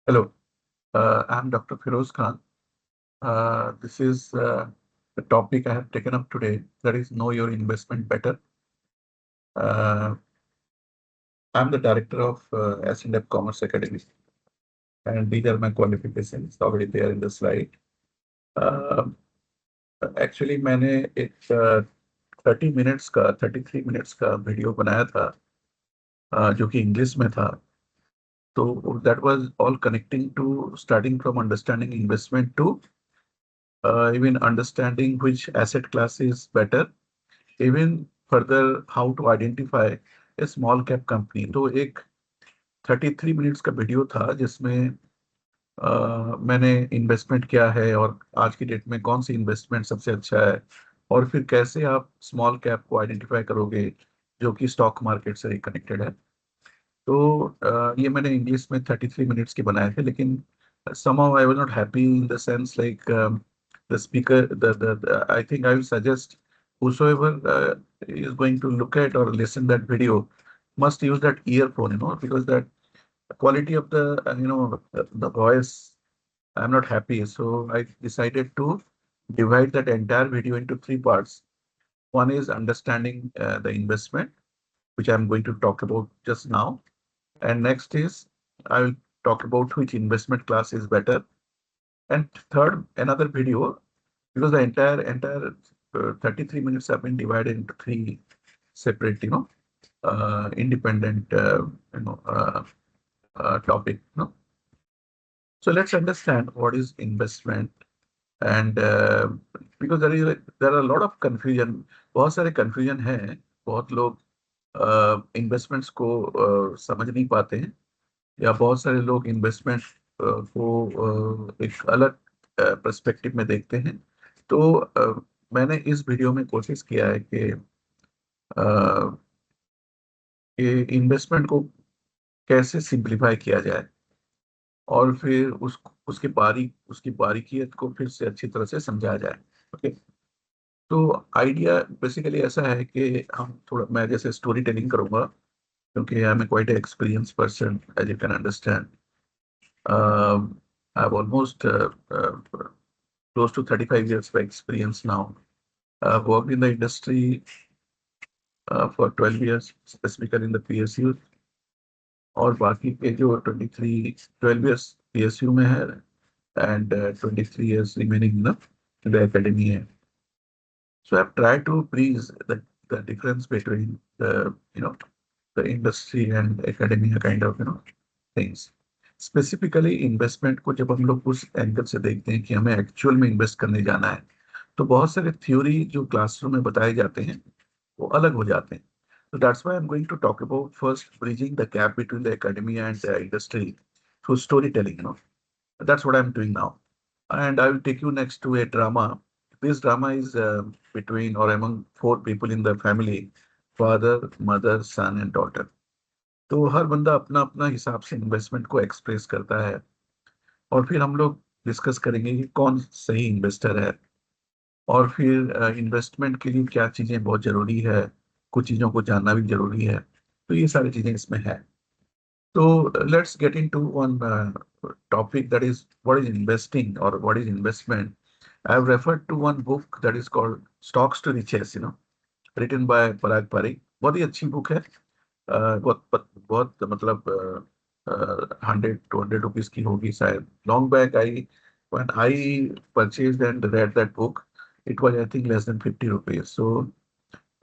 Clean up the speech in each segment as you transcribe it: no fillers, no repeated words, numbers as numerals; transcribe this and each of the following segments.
Hello, I'm Dr. Firoz Khan. This is the topic I have taken up today, that is Know Your Investment Better. Uh, I'm the director of S&F Commerce Academy, and these are my qualifications already there in the slide. Uh, Actually, मैंने एक 33 minutes का video बनाया था, जो कि English में था. तो that was all connecting to starting from understanding investment to even understanding which asset class is better, even further how to identify a small cap company. तो एक 33 मिनट्स का वीडियो था जिसमें मैंने इन्वेस्टमेंट क्या है और आज की डेट में कौन सी इन्वेस्टमेंट सबसे अच्छा है, और फिर कैसे आप स्मॉल कैप को आइडेंटिफाई करोगे जो कि स्टॉक मार्केट से कनेक्टेड है. तो ये मैंने इंग्लिश में 33 मिनट्स के बनाए थे, लेकिन somehow I was not happy in the sense like the speaker, I think I will suggest whosoever is going to look at or listen that video must use that earphone, because that quality of the the voice, I'm not happy. So I decided to divide that entire video into three parts. One is understanding the investment, which I'm going to talk about just now. And next is I will talk about which investment class is better. And third, another video, because the entire 33 minutes have been divided into three separate, independent, topic. So let's understand what is investment, and because there are a lot of confusion. बहुत सारे confusion है. बहुत लोग investments को समझ नहीं पाते हैं, या बहुत सारे लोग इन्वेस्टमेंट को एक अलग पर्सपेक्टिव में देखते हैं. तो मैंने इस वीडियो में कोशिश किया है कि इन्वेस्टमेंट को कैसे सिंप्लीफाई किया जाए, और फिर उसकी बारीकियत को फिर से अच्छी तरह से समझा जाए. ओके. तो आइडिया बेसिकली ऐसा है कि हम थोड़ा, मैं जैसे स्टोरी टेलिंग करूंगा, क्योंकि I am quite experience person as you can understand. I have almost close to 35 years of experience now. I've worked in the industry for 12 years, specifically in the PSU, और बाकी के जो 12 years PSU में है, and 23 years remaining in the academy है. So I've tried to bridge the difference between the industry and academia kind of things. Specifically investment को जब हम लोग उस एंगल से देखते हैं कि हमें एक्चुअल में इन्वेस्ट करने जाना है, तो बहुत सारे थ्योरी जो क्लासरूम में बताए जाते हैं वो अलग हो जाते हैं. So that's why I'm going to talk about first bridging the gap between the academia and the industry through storytelling. That's what I'm doing now. And I will take you next to a drama. This drama is between or among four people in the family: father, mother, son, and daughter. तो हर बंदा अपना अपना हिसाब से investment को express करता है, और फिर हम लोग डिस्कस करेंगे कि कौन सही इन्वेस्टर है, और फिर इन्वेस्टमेंट के लिए क्या चीजें बहुत जरूरी है, कुछ चीजों को जानना भी जरूरी है. तो ये सारी चीजें इसमें है. तो let's get into one topic, that is what is investing और what is investment. I have referred to one book that is called stocks to riches, written by Parag Parikh. बहुत ही अच्छी बुक है. बहुत मतलब 100-200 रुपीज की होगी शायद. Long back I when I purchased and read that book, it was I think less than 50 rupees. So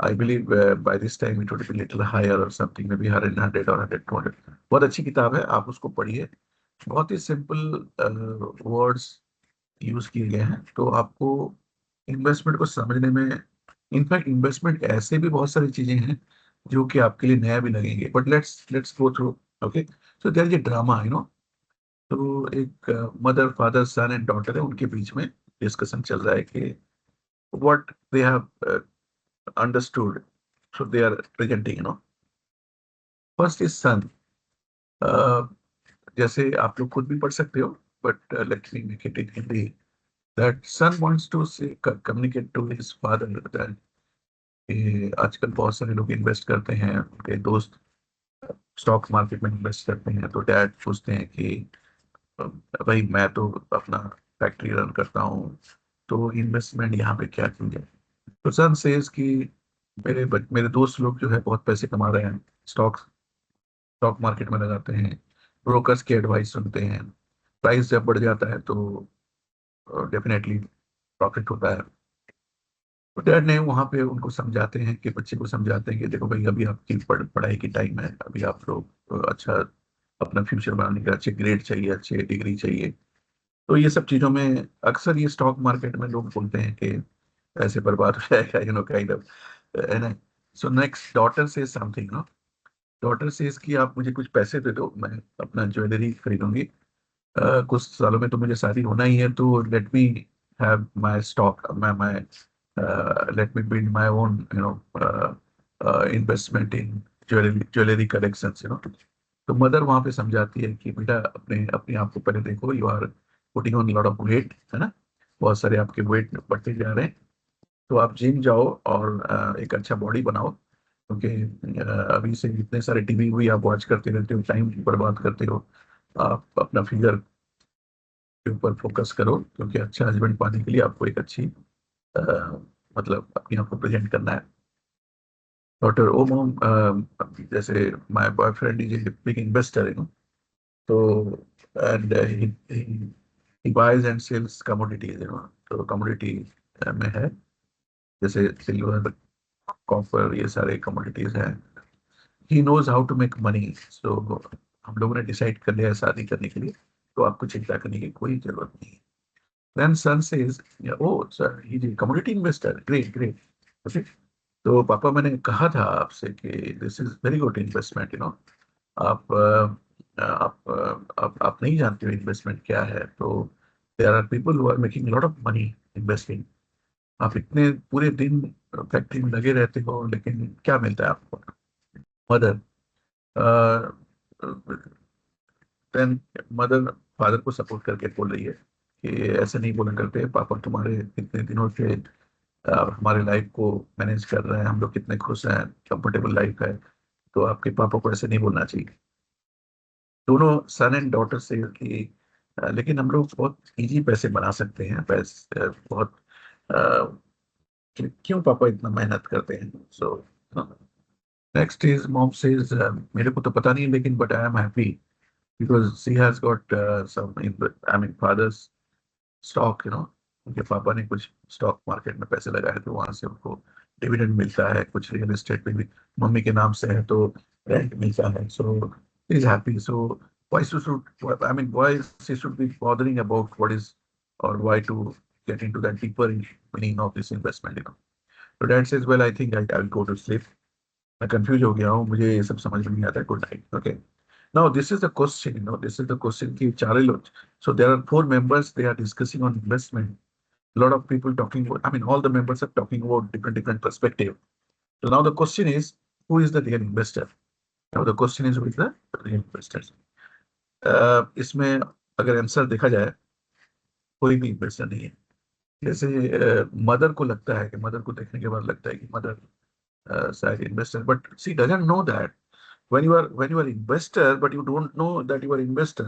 I believe by this time it would be little higher or something, maybe 100 or 100-200. बहुत अच्छी किताब है, आप उसको पढ़िए. बहुत ही simple words use किए गए हैं, तो आपको इन्वेस्टमेंट को समझने में, इनफैक्ट इन्वेस्टमेंट ऐसे भी बहुत सारी चीजें हैं जो कि आपके लिए नया भी लगेंगे. But let's go through. Okay. So there is a drama. तो एक mother, father, son and daughter है, उनके बीच में डिस्कशन चल रहा है कि what they have understood, so they are presenting. First is son. जैसे आप लोग खुद भी पढ़ सकते हो, but let me make it in Hindi. That son wants to say communicate to his father that आजकल बहुत सारे लोग इन्वेस्ट करते हैं, उनके दोस्त स्टॉक मार्केट में इन्वेस्ट करते हैं. तो डैड पूछते हैं कि भाई मैं तो अपना फैक्ट्री रन करता हूँ, तो इन्वेस्टमेंट यहाँ पे क्या चीज है? तो सन सेज कि मेरे दोस्त लोग जो है बहुत पैसे कमा रहे हैं, स्टॉक मार्केट में लगाते हैं, ब्रोकर्स की एडवाइस सुनते हैं, प्राइस जब बढ़ जाता है तो डेफिनेटली प्रॉफिट होता है। तो डैड ने वहाँ पे उनको समझाते हैं कि बच्चे को समझाते हैं कि देखो भाई, अभी आपकी पढ़ाई की टाइम है, अभी आप लोग अच्छा अपना फ्यूचर बनाने के अच्छे ग्रेड चाहिए, अच्छे डिग्री चाहिए। तो ये सब चीज़ों में अक्सर ये स्टॉक मार्केट में लोग बोलते हैं कि पैसे बर्बाद हो जाएगा, काइंड ऑफ, है ना। सो नेक्स्ट डॉटर से समथिंग, नो, डॉटर से इसकी आप मुझे कुछ पैसे दे दो, मैं अपना ज्वेलरी खरीदूंगी, कुछ सालों में तो मुझे शादी होना ही है, तो let me have my stock, मैं let me build my own investment in jewellery collections, तो मदर वहां पे समझाती है कि बेटा अपने अपने आप को पहले देखो, you are putting on lot of weight, है ना, बहुत सारे आपके वेट बढ़ते जा रहे हैं, तो आप जिम जाओ और एक अच्छा बॉडी बनाओ, क्योंकि अभी से इतने सारे टीवी हुई आप वॉच करते रहते हो, टाइम बर्बाद करते हो, आप अपना फिगर के ऊपर फोकस करो, क्योंकि अच्छा हस्बैंड पाने के लिए आपको एक अच्छी अ, मतलब अपने आप को प्रेजेंट करना है। डॉक्टर ओ मोम, जैसे my boyfriend is a big investor, तो and he buys and sells commodities, तो कमोडिटी में है, जैसे सिल्वर, कॉपर, ये सारे कमोडिटीज हैं। He knows how to make money, so हम लोगों ने डिसाइड कर लिया है शादी करने के लिए, तो आपको चिंता करने की कोई जरूरत नहीं है। Then son says, oh sir, he is commodity investor, great great, okay. तो पापा, मैंने कहा था आपसे कि this is very good investment, आप आप नहीं जानते हो इन्वेस्टमेंट क्या है, तो there are people who are making lot of money investing. आप इतने पूरे दिन फैक्ट्री में लगे रहते हो, लेकिन क्या मिलता है आपको? मदर, देन मदर फादर को सपोर्ट करके बोल रही है कि ऐसे नहीं बोला करते, पापा तुम्हारे इतने दिनों से हमारे लाइफ को मैनेज कर रहे हैं, हम लोग कितने खुश हैं, कंफर्टेबल लाइफ है, तो आपके पापा को ऐसे नहीं बोलना चाहिए। दोनों सन एंड डॉटर से कि लेकिन हम लोग बहुत इजी पैसे बना सकते हैं, पैसे बहुत क्यों पापा इतना मेहनत करते हैं? So next is mom says, मेरे को तो पता नहीं, लेकिन but I am happy because she has got some, I mean father's stock, उनके पापा ने कुछ स्टॉक मार्केट में पैसे लगाए, तो वहां से उनको डिविडेंड मिलता है, कुछ रियल एस्टेट पे भी मम्मी के नाम से है, तो रेंट मिलता है, so is happy. So why should, I mean, why she should be bothering about what is, or why to get into that deeper meaning of this investment, so dad says, well, I think I will go to sleep, मैं confuse हो गया हूँ, मुझे ये सब समझ में नहीं आता, good night, okay. Now this is the question, this is the question कि चारे लोग, so there are four members, they are discussing on investment, a lot of people talking about, I mean, all the members are talking about different perspective. So now the question is, who is the real investor? Now the question is, who is the real investor? इसमें अगर answer देखा जाए, कोई भी investor नहीं है। जैसे mother को लगता है कि, मदर को देखने के बाद लगता है कि मदर शायद investor, but she doesn't know that when you are investor, but you don't know that you are investor,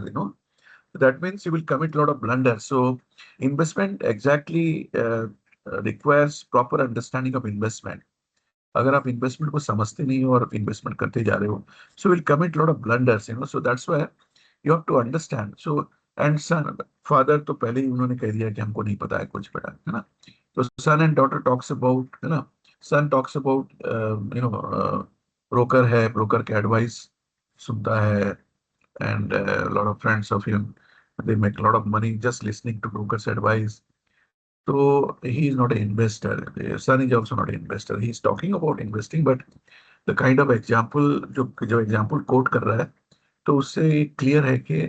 that means you will commit a lot of blunders. So investment exactly requires proper understanding of investment. अगर आप investment को समझते नहीं हो और investment करते जा रहे हो, so will commit lot of blunders, so that's why you have to understand. So and son, father तो पहले ही उन्होंने कह दिया कि हमको नहीं पता है कुछ, बेटा, है ना। तो सन एंड डॉटर टॉक्स अबाउट, है ना, सन टॉक्स अबाउट, ब्रोकर है, ब्रोकर के एडवाइस सुनता है, and lot of friends of him, they make a lot of money just listening to brokers advice. So he is not an investor. Son is also not an investor. He is talking about investing, but the kind of example जो example coat कर रहा है, तो उससे clear है कि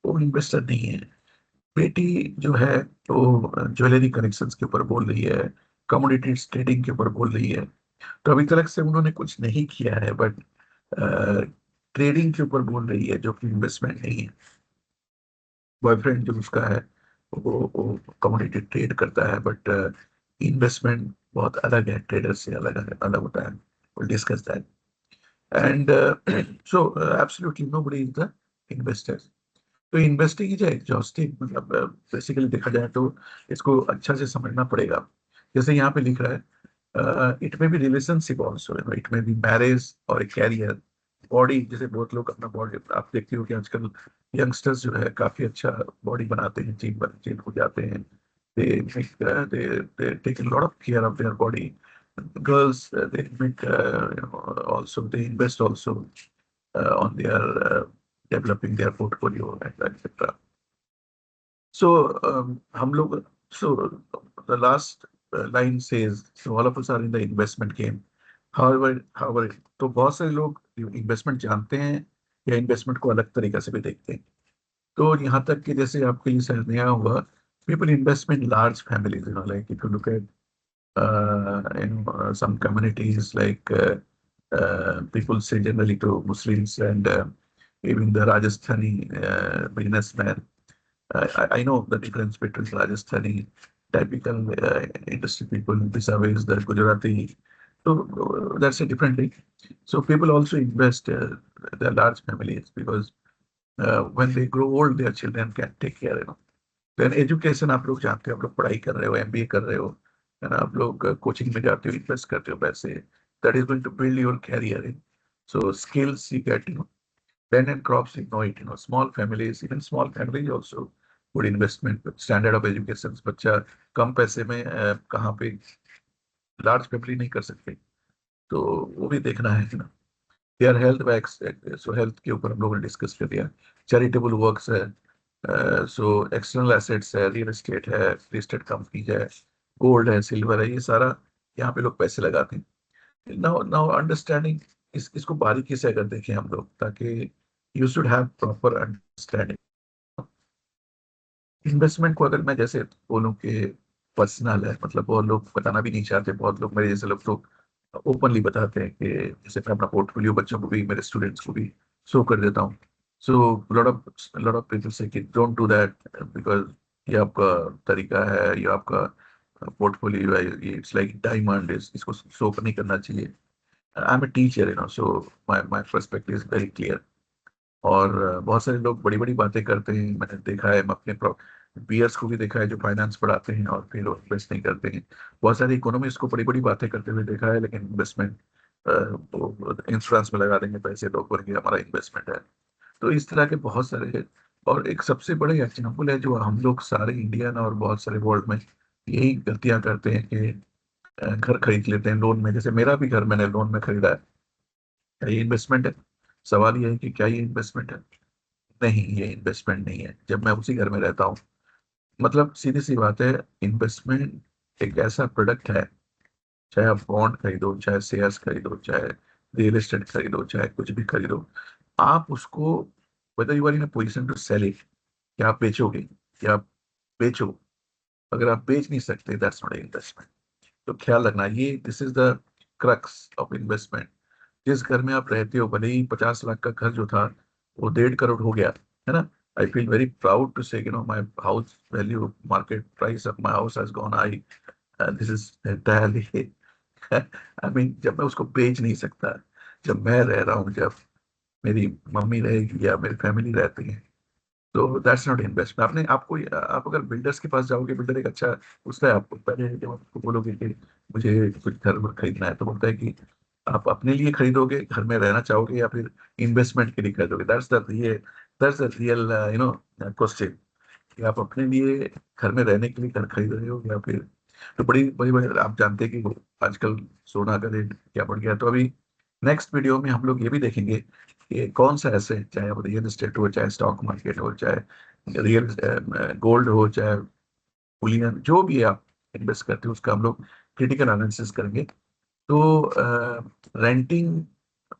वो investor नहीं है। बेटी जो है वो ज्वेलरी कलेक्शंस के ऊपर बोल रही है, कमोडिटीज ट्रेडिंग के ऊपर बोल रही है, तो अभी तक से उन्होंने कुछ नहीं किया है, बट ट्रेडिंग के ऊपर बोल रही है, जो कि इन्वेस्टमेंट नहीं है। बॉयफ्रेंड जो उसका है, वो कमोडिटी ट्रेड करता है, बट इन्वेस्टमेंट बहुत अलग है, ट्रेडर से अलग होता है, we'll discuss that. And so absolutely nobody is the investor. तो इन्वेस्टिंग इज एग्जॉस्टिव, मतलब बेसिकली देखा जाए तो इसको अच्छा से समझना पड़ेगा। जैसे यहाँ पे लिख रहा है, इट में भी रिलेशनशिप ऑल्सो, इट में भी मैरिज और कैरियर, बॉडी, जैसे बहुत लोग अपना बॉडी, आप देखते हो कि आजकल यंगस्टर्स जो है काफी अच्छा बॉडी बनाते हैं, जिम हो जाते हैं, they make they take lot of care of their body. Girls they make also they invest also on their developing their portfolio and etc. So हम लोग, so the last line says, so all of us are in the investment game. However, तो बहुत सारे लोग investment जानते हैं या investment को अलग तरीका से भी देखते हैं। तो यहाँ तक कि जैसे आपके लिए शायद नया हुआ, people invest in large families, like if you look at some communities, like people say generally to Muslims and even the Rajasthani businessmen. I know the difference between Rajasthani typical industry people vis-a-vis the Gujarati. So that's a different thing. So people also invest their large families because when they grow old, their children can take care. Then education, आप लोग जानते हो, आप लोग पढ़ाई कर रहे हो, एमबीए कर रहे हो, है ना, आप लोग कोचिंग में जाते हो, इन्वेस्ट करते हो पैसे, that is going to build your career in, so skills you get, then and crops, small families, even small families also good investment, standard of education, बच्चा कम पैसे में कहाँ पे लार्ज फैमिली नहीं कर सकते, तो वो भी देखना है ना। Their health backs, so health के ऊपर हम लोगों ने डिस्कस कर दिया, चैरिटेबल वर्क्स है, सो एक्सटर्नल एसेट्स है, रियल एस्टेट है, रियल एस्टेट कंपनीज है, गोल्ड है, सिल्वर है, ये सारा यहाँ पे लोग पैसे लगाते हैं। नाउ नाउ अंडरस्टैंडिंग, इसको बारीकी से अगर देखें हम लोग, ताकि you should have proper understanding. Investment को अगर मैं जैसे बोलूं कि पर्सनल है, मतलब बहुत लोग बताना भी नहीं चाहते, बहुत लोग मेरे जैसे लोग तो ओपनली बताते हैं कि जैसे मैं अपना पोर्टफोलियो बच्चों को भी, मेरे स्टूडेंट्स को भी शो कर देता हूँ। सो लॉट ऑफ पीपल से कि डोंट डू दैट, बिकॉज ये आपका तरीका है, ये आपका पोर्टफोलियो है, ये इट्स लाइक डायमंड, इसको शो नहीं करना चाहिए। I am a teacher, so my my perspective is very clear. और बहुत सारे लोग बड़ी बड़ी बातें करते हैं, मैंने देखा है, मैं अपने पीयर्स को भी देखा है जो फाइनेंस पढ़ाते हैं और फिर इन्वेस्ट नहीं करते हैं। बहुत सारे इकोनॉमिस्ट को बड़ी बड़ी बातें करते हुए देखा है, लेकिन इन्वेस्टमेंट इंश्योरेंस में लगा देंगे पैसे, लोग बोलेंगे हमारा इन्वेस्टमेंट है। तो इस तरह के बहुत सारे, और एक सबसे बड़े एग्जाम्पल है जो हम लोग सारे इंडियन और बहुत सारे वर्ल्ड में यही गलतियां करते हैं कि घर खरीद लेते हैं लोन में। जैसे मेरा भी घर मैंने लोन में खरीदा है, क्या ये इन्वेस्टमेंट है? सवाल ये है कि क्या ये इन्वेस्टमेंट है? नहीं, ये इन्वेस्टमेंट नहीं है, जब मैं उसी घर में रहता हूँ। मतलब सीधी सी बात है, इन्वेस्टमेंट एक ऐसा प्रोडक्ट है, चाहे आप बॉन्ड खरीदो, चाहे शेयर्स खरीदो, चाहे रियल एस्टेट खरीदो, चाहे कुछ भी खरीदो, आप उसको, whether you are in position to sell it, क्या आप बेचोगे, क्या आप बेचो, अगर आप बेच नहीं सकते, दैट्स नॉट इन्वेस्टमेंट। तो ख्याल रखना, ये this is the crux of investment. जिस घर में आप रहते हो, भले ही 50 लाख का घर जो था वो 1.5 करोड़ हो गया, है ना। I feel very proud to say, my house value, market price of my house has gone high, this is entirely I mean, जब मैं उसको बेच नहीं सकता, जब मैं रह रहा हूँ, जब मेरी मम्मी रहेगी या मेरी फैमिली रहती है, तो दैट्स नॉट इन्वेस्टमेंट। आपने आपको आप अगर बिल्डर्स के पास जाओगे, बिल्डर एक अच्छा पूछता है आपको, पहले जब आपको बोलोगे कि मुझे कुछ घर वर खरीदना है, तो बोलता है कि आप अपने लिए खरीदोगे, घर में रहना चाहोगे, या फिर इन्वेस्टमेंट के लिए खरीदोगे? दैट्स द रियल क्वेश्चन, कि आप अपने लिए घर में रहने के लिए घर खरीद रहे हो, या फिर, तो बड़ी बड़ी आप जानते हैं कि आजकल सोना का रेट क्या बढ़ गया। तो अभी नेक्स्ट वीडियो में हम लोग ये भी देखेंगे कि कौन सा एसेट, चाहे वो रियल एस्टेट हो, चाहे स्टॉक मार्केट हो, चाहे रियल गोल्ड हो, चाहे बुलियन, जो भी आप इन्वेस्ट करते हो, उसका हम लोग क्रिटिकल एनालिसिस करेंगे। तो रेंटिंग,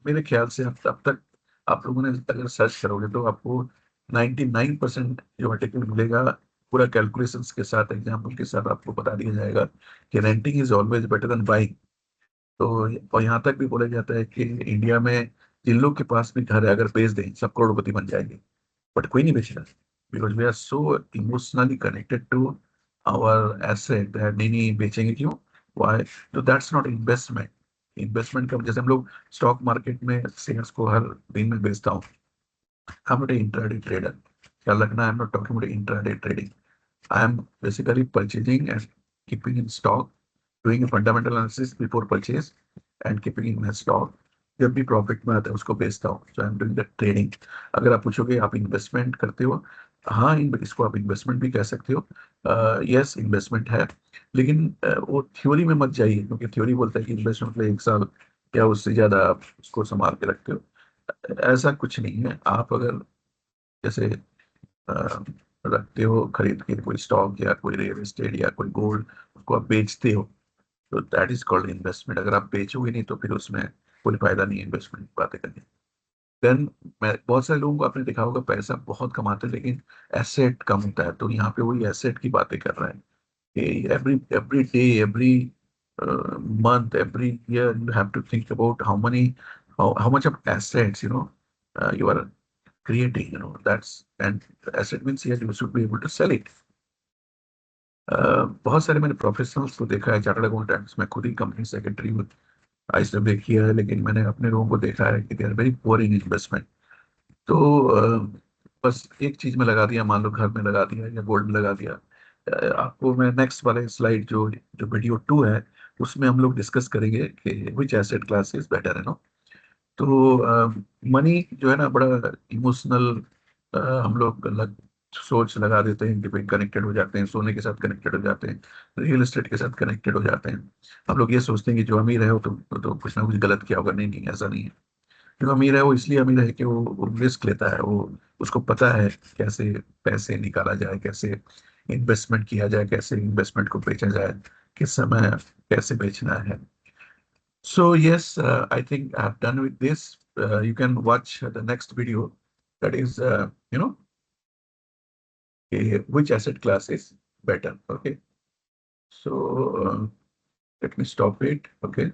मेरे ख्याल से अब तक आप लोगों ने अगर सर्च करोगे तो आपको 99% जो आर्टिकल मिलेगा, पूरा कैलकुलेशंस के साथ, एग्जाम्पल के साथ आपको बता दिया जाएगा कि renting is always better than buying. तो और यहाँ तक भी बोला जाता है कि इंडिया में जिन लोग के पास भी घर है, अगर बेच दें, सब करोड़पति बन जाएंगे, बट कोई नहीं बेचेगा, because we are so emotionally connected to our asset that नहीं, नहीं बेचेंगे क्यों, वाई? तो दैट्स नॉट इन्वेस्टमेंट। इन्वेस्टमेंट का, जैसे हम लोग स्टॉक मार्केट में शेयर्स को हर दिन में बेचता हूँ, I am not intraday trader, ख्याल रखना, I am not talking about intraday trading. I am basically purchasing and keeping in stock, doing a fundamental analysis before purchase and keeping in my stock. जब भी profit में आता है उसको बेचता हूँ. So I am doing the trading. अगर आप पूछोगे आप इन्वेस्टमेंट करते हो, हाँ इसको आप इन्वेस्टमेंट भी कह सकते हो. यस इन्वेस्टमेंट है, लेकिन वो थ्योरी में मत जाइए, क्योंकि थ्योरी बोलता है कि इन्वेस्टमेंट में 1 साल या उससे ज्यादा आप उसको संभाल के रखते हो. ऐसा कुछ नहीं है. आप अगर जैसे अ, रखते हो खरीद के कोई स्टॉक या कोई रियल एस्टेट या कोई गोल्ड, उसको आप बेचते हो, तो दैट इज कॉल्ड इन्वेस्टमेंट. अगर आप बेचोगे नहीं तो फिर उसमें कोई फायदा नहीं है इन्वेस्टमेंट की बातें करने. देन मैं बहुत सारे लोगों को आपने देखा होगा पैसा बहुत कमाते हैं लेकिन एसेट कम होता है. तो यहाँ पे वही एसेट की बातें कर रहे हैं कि every every day, every month, every year you have to think about how much of assets you are creating, that's, and asset means here you should be able to sell it. बहुत सारे मैंने professionals को देखा है, chartered accountants, मैं खुद ही company secretary हूँ, आज तक किया है, लेकिन मैंने अपने लोगों को देखा है कि they are very poor in investment. तो बस एक चीज में लगा दिया, मान लो घर में लगा दिया या गोल्ड में लगा दिया. आपको मैं नेक्स्ट वाले स्लाइड जो जो वीडियो 2 है उसमें हम लोग डिस्कस करेंगे कि विच एसेट क्लास इज बेटर, है ना. तो मनी जो है ना बड़ा इमोशनल, हम लोग अलग सोच लगा देते हैं कि भाई कनेक्टेड हो जाते हैं, सोने के साथ कनेक्टेड हो जाते हैं, रियल एस्टेट के साथ कनेक्टेड हो जाते हैं. हम लोग ये सोचते हैं कि जो अमीर है वो तो कुछ ना कुछ गलत किया होगा. नहीं नहीं, ऐसा नहीं है. जो अमीर है वो इसलिए अमीर है कि वो रिस्क लेता है, वो उसको पता है कैसे पैसे निकाला जाए, कैसे इन्वेस्टमेंट किया जाए, कैसे इन्वेस्टमेंट को बेचा जाए, किस समय कैसे बेचना है. So yes, I think I've done with this. You can watch the next video. That is, which asset class is better. Okay. So let me stop it. Okay.